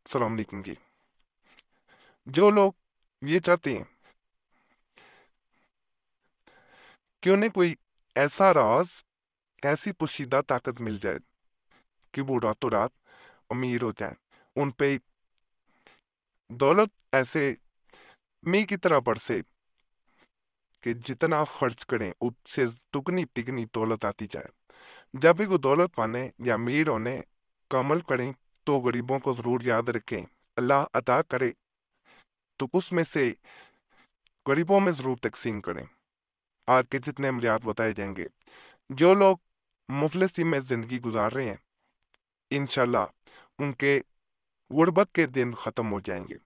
السلام علیکم جی۔ جو لوگ یہ چاہتے ہیں کہ انہیں کوئی ایسا راز، ایسی پوشیدہ طاقت مل جائے کہ وہ راتوں رات امیر ہو جائیں، ان پہ دولت ایسے می کی طرح برسے کہ جتنا خرچ کریں اس سے دگنی تگنی دولت آتی جائے، جب بھی وہ دولت پانے یا امیر ہونے کا عمل کریں تو غریبوں کو ضرور یاد رکھیں، اللہ عطا کرے تو اس میں سے غریبوں میں ضرور تقسیم کریں۔ آج کے جتنے عملیات بتائے جائیں گے، جو لوگ مفلسی میں زندگی گزار رہے ہیں انشاءاللہ ان کے غربت کے دن ختم ہو جائیں گے۔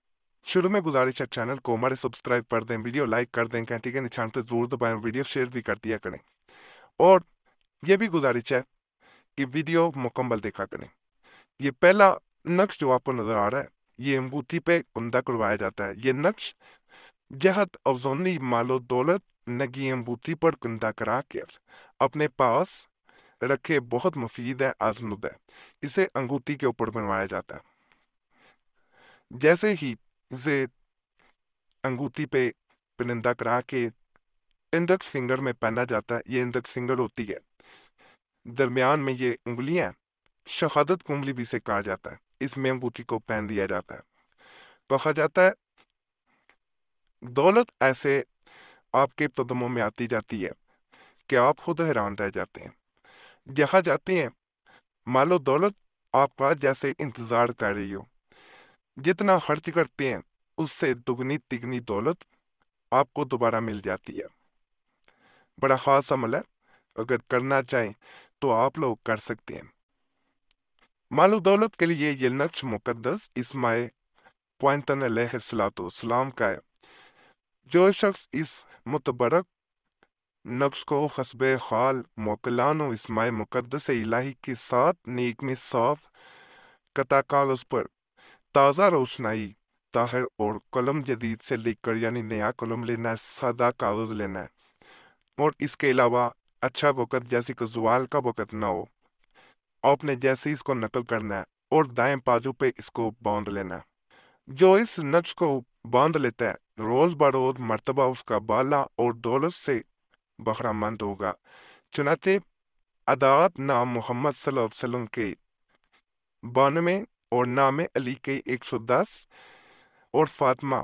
شروع میں گزارش ہے، چینل کو ہمارے سبسکرائب کر دیں، ویڈیو لائک کر دیں، گھنٹی کے نشان پہ ضرور دبائیں، ویڈیو شیئر بھی کر دیا کریں، اور یہ بھی گزارش ہے کہ ویڈیو مکمل دیکھا کریں۔ یہ پہلا نقش جو آپ کو نظر آ رہا ہے یہ انگوٹھی پہ عمدہ کروایا جاتا ہے۔ یہ نقش جہت افزونی مال و دولت نگی انگوٹھی پر کندہ کرا کر اپنے پاس رکھے بہت مفید ہے، آزمود ہے۔ اسے انگوٹھی کے اوپر بنوایا جاتا ہے۔ جیسے ہی اسے انگوٹھی پہ پرندہ کرا کے انڈیکس فنگر میں پہنا جاتا ہے، یہ انڈیکس فنگر ہوتی ہے، درمیان میں یہ انگلیاں شہادت کی انگلی بھی سے کہا جاتا ہے، اس میں انگوٹھی کو پہن دیا جاتا ہے۔ کہا جاتا ہے دولت ایسے آپ کے قدموں میں آتی جاتی ہے کہ آپ خود حیران رہ جاتے ہیں۔ جہاں جاتے ہیں مال و دولت آپ کا جیسے انتظار کر رہی ہو، جتنا خرچ کرتے ہیں اس سے دگنی تگنی دولت آپ کو دوبارہ مل جاتی ہے۔ بڑا خاص عمل ہے، اگر کرنا چاہیں تو آپ لوگ کر سکتے ہیں۔ مال و دولت کے لیے یہ نقش مقدس اسماعیل پوائنٹن علیہ السلام کا ہے۔ جو شخص اس متبرک نقش کو حسب خال موکلان و اسماء مقدس الہی کے ساتھ نیک میں صاف قطع کاغذ پر تازہ روشنائی طاہر اور قلم جدید سے لکھ کر، یعنی نیا قلم لینا ہے، سادہ کاغذ لینا ہے، اور اس کے علاوہ اچھا وقت جیسے کہ زوال کا وقت نہ ہو، آپ نے جیسے اس کو نقل کرنا ہے اور دائیں بازو پہ اس کو باندھ لینا ہے۔ جو اس نقش کو باندھ لیتا ہے روز بروز مرتبہ اس کا بالا اور دولت سے بہرہ مند ہوگا۔ چنانچہ عداد نام محمد صلی اللہ علیہ وسلم کے 92 اور نام علی کے 110 اور فاطمہ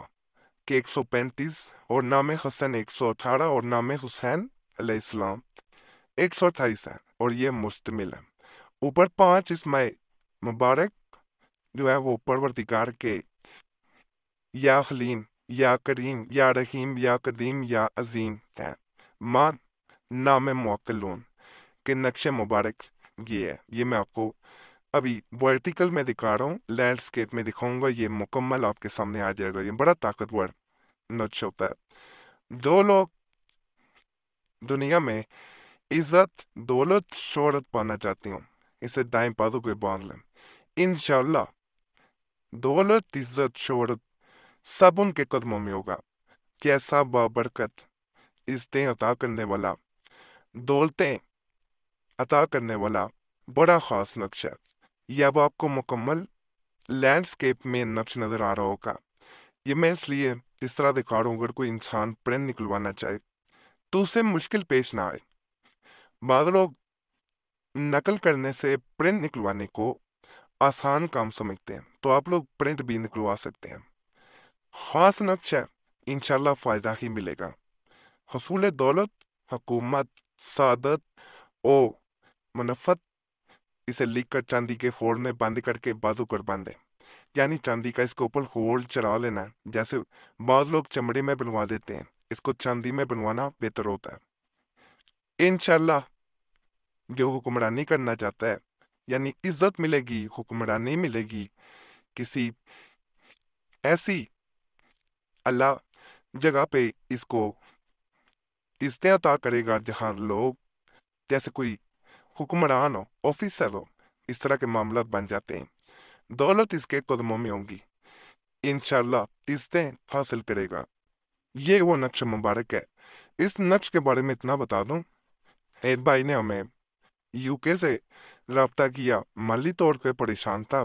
کے 135 اور نام حسن 118 اور نام حسین علیہ السلام 128 ہے، اور یہ مشتمل ہے۔ اوپر 5 اسماء مبارک جو ہے وہ پروردگار کے یا حلیم، یا کریم، یا رحیم، یا قدیم، یا عظیم ہیں۔ ماں نام موکلون کے نقش مبارک یہ ہے۔ یہ میں آپ کو ابھی ورٹیکل میں دکھا رہا ہوں، لینڈسکیپ میں دکھاؤں گا، یہ مکمل آپ کے سامنے آ جائے گا۔ یہ بڑا طاقتور نقش ہوتا ہے۔ جو لوگ دنیا میں عزت، دولت، شہرت پانا چاہتے ہوں اسے دائیں بازو پہ باندھ لیں، انشاءاللہ دولت، عزت، شہرت سب ان کے قدموں میں ہوگا۔ کیسا بابرکت عزتیں عطا کرنے والا، دولتیں عطا کرنے والا بڑا خاص نقش ہے۔ یہ اب آپ کو مکمل لینڈسکیپ میں نقش نظر آ رہا ہوگا۔ یہ میں اس لیے اس طرح دکھا رہا ہوں، اگر کوئی انسان پرنٹ نکلوانا چاہے تو اسے مشکل پیش نہ آئے۔ بعض لوگ نقل کرنے سے پرنٹ نکلوانے کو آسان کام سمجھتے ہیں، تو آپ لوگ پرنٹ بھی نکلوا سکتے ہیں۔ خاص نقش ہے، انشاءاللہ فائدہ ہی ملے گا۔ حصول دولت، حکومت، سعادت او منفت، اسے لکھ کر چاندی کے خور میں بند کر کے بازو کر باندھے، یعنی چاندی کا اس کے اوپر خور چڑھا لینا ہے۔ جیسے بعض لوگ چمڑے میں بنوا دیتے ہیں، اس کو چاندی میں بنوانا بہتر ہوتا ہے۔ انشاءاللہ جو حکمرانی کرنا چاہتا ہے، یعنی عزت ملے گی، حکمرانی ملے گی، کسی ایسی اللہ جگہ پہ اس کو عزتیں عطا کرے گا جہاں لوگ جیسے کوئی حکمران ہو، آفیسر ہو، اس طرح کے معاملات بن جاتے ہیں۔ دولت اس کے قدموں میں ہوگی، انشاءاللہ عزتیں حاصل کرے گا۔ یہ وہ نقش مبارک ہے۔ اس نقش کے بارے میں اتنا بتا دوں، ایک بھائی نے ہمیں UK سے رابطہ کیا، مالی طور پہ پریشان تھا،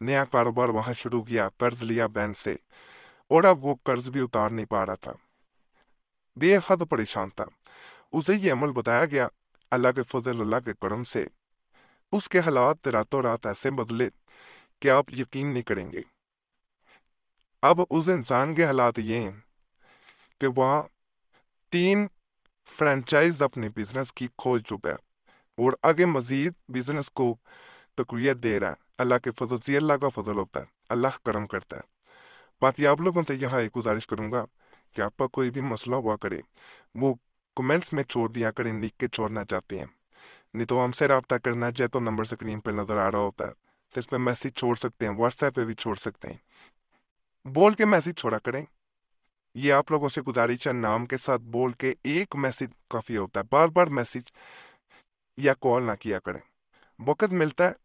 नया कारोबार वहां शुरू किया, कर्ज लिया बैंक से, और अब वो कर्ज भी उतार नहीं पा रहा था, बेहद परेशान था। उसे ये अमल बताया गया। अल्लाह के फजल, अल्लाह के करम से उसके हालात रातों रात ऐसे बदले कि आप यकीन नहीं करेंगे। अब उस इंसान के हालात ये हैं कि वह 3 फ्रेंचाइज अपने बिजनेस की खोल चुका है और आगे मजीद बिजनेस को तकवीत दे रहा है। अल्लाह के फजल से, अल्लाह का फजल होता है, अल्लाह करम करता है। बाकी आप लोगों से यहाँ एक गुजारिश करूंगा कि आपका कोई भी मसला हुआ करे, वो कमेंट्स में छोड़ दिया करें, लिख के छोड़ना चाहते हैं। नहीं तो हमसे रब्ता करना चाहे तो नंबर स्क्रीन पर नजर आ रहा होता है, तो इस पर मैसेज छोड़ सकते हैं, व्हाट्सएप पे भी छोड़ सकते हैं। बोल के मैसेज छोड़ा करें, ये आप लोगों से गुजारिश है। नाम के साथ बोल के एक मैसेज काफी होता है, बार बार मैसेज या कॉल ना किया करें। वक्त मिलता है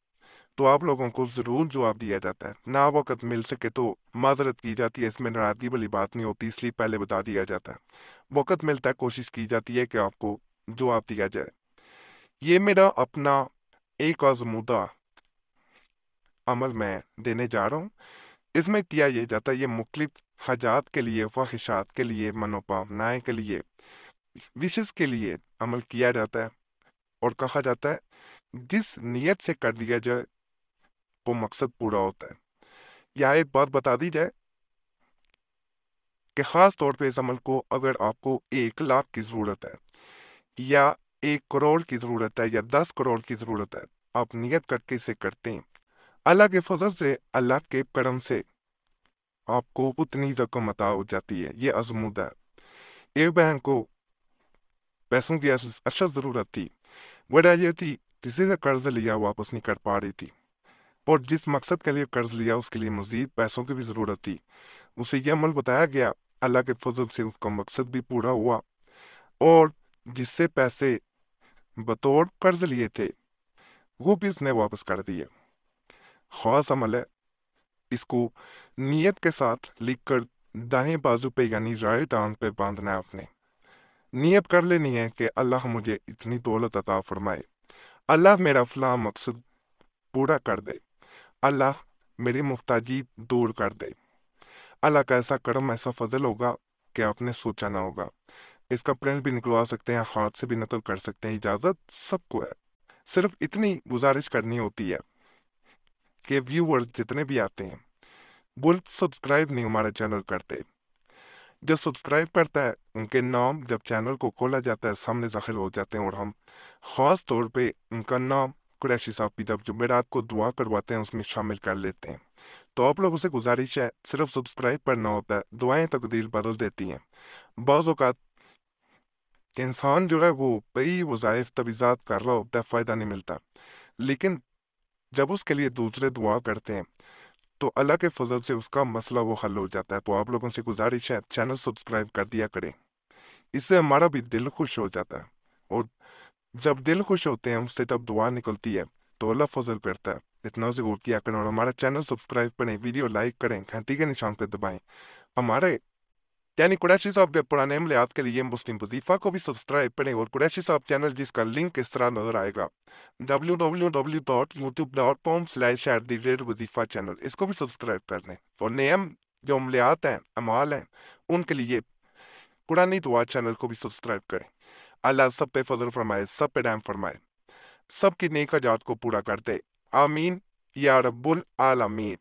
तो आप लोगों को जरूर जवाब दिया जाता है, ना वक्त मिल सके तो माजरत की जाती है, इसमें नाराजगी वाली बात नहीं होती, इसलिए पहले बता दिया जाता है। वक्त मिलता है, कोशिश की जाती है कि आपको जवाब दिया जाए। ये मेरा अपना एक आजमूदा अमल मैं देने जा रहा हूँ। इसमें किया ये जाता है, ये मुख्तलिफ हाजात के लिए, ख्वाहिशात के लिए, मनोकामनाएं के लिए, विशेष के लिए अमल किया जाता है। और कहा जाता है जिस नीयत से कर दिया जाए वो मकसद पूरा होता है। यहाँ एक बात बता दी जाए कि खास तौर पे इस अमल को अगर आपको 1 लाख की जरूरत है, या 1 करोड़ की जरूरत है, या 10 करोड़ की जरूरत है, आप नियत करके इसे करते हैं, अल्लाह के फजल से, अल्लाह के करम से आपको उतनी रकम अता हो जाती है। ये अजमूदा है। एक बहन को पैसों की अशद जरूरत थी। वजह यह थी किसी से कर्ज लिया वापस नहीं कर पा रही थी, और जिस मकसद के लिए कर्ज लिया उसके लिए मजीद पैसों की भी जरूरत थी। उसे यह अमल बताया गया, अल्लाह के फजल से उसका मकसद भी पूरा हुआ, और जिससे पैसे बतौर कर्ज लिए थे वो भी उसने वापस कर दिए। खास अमल है, इसको नियत के साथ लिखकर दाएं बाजू पे यानी राइट आर्म पे बांधना है। आपने नियत कर लेनी है कि अल्लाह मुझे इतनी दौलत अता फरमाए, अल्लाह मेरा फलां मकसद पूरा कर दे, अल्लाह मेरी मुफ्ताजी दूर कर दे। अल्लाह का ऐसा करम, ऐसा फजल होगा कि आपने सोचा ना होगा। इसका प्रिंट भी निकलवा सकते हैं, हाथ से भी नकल कर सकते हैं, इजाजत सबको है। सिर्फ इतनी गुजारिश करनी होती है कि व्यूअर्स जितने भी आते हैं वो सब्सक्राइब नहीं हमारे चैनल करते। जो सब्सक्राइब करता है उनके नाम जब चैनल को खोला जाता है सामने ज़ाहिर हो जाते हैं, और हम ख़ास तौर पे उनका नाम कुरैशी साहब की जब जुमेरात को दुआ करवाते हैं उसमें शामिल कर लेते हैं। तो आप लोगों से गुजारिश है, सिर्फ सब्सक्राइब करना होता है, दुआएं तकदीर बदल देती हैं। बाज़ औक़ात इंसान जो है वो कई वज़ाइफ तवीज़ात कर रहा होता है, फ़ायदा नहीं मिलता, लेकिन जब उसके लिए दूसरे दुआ करते हैं तो अल्लाह के फजल से उसका मसला वो हल हो जाता है। तो आप लोगों से गुजारिश है, चैनल सब्सक्राइब कर दिया करें, इससे हमारा भी दिल खुश हो जाता है, और जब दिल खुश होते हैं उससे तब दुआ निकलती है, तो अल्लाह फजल करता है। इतना ज़रूर किया करें, और हमारा चैनल सब्सक्राइब करें, वीडियो लाइक करें, घंटी के निशान पर दबाएं। हमारे यानी कुरैशी साहब के पुराने अमलियात के लिए मुस्लिम वजीफा को भी सब्सक्राइब करें, और कुरैशी साहब चैनल जिसका लिंक इस तरह नजर आएगा www.youtube.com/वजीफा चैनल, इसको भी सब्सक्राइब कर लें। और नेम जो अमलियात हैं, अमाल हैं, उनके लिए कुरानी दुआ चैनल को भी सब्सक्राइब करें। अल्लाह सब पे फजल फरमाए, सब पे रहम फरमाए, सबकी नेक हजात को पूरा कर दे। आमीन या रब्बुल आलमीन।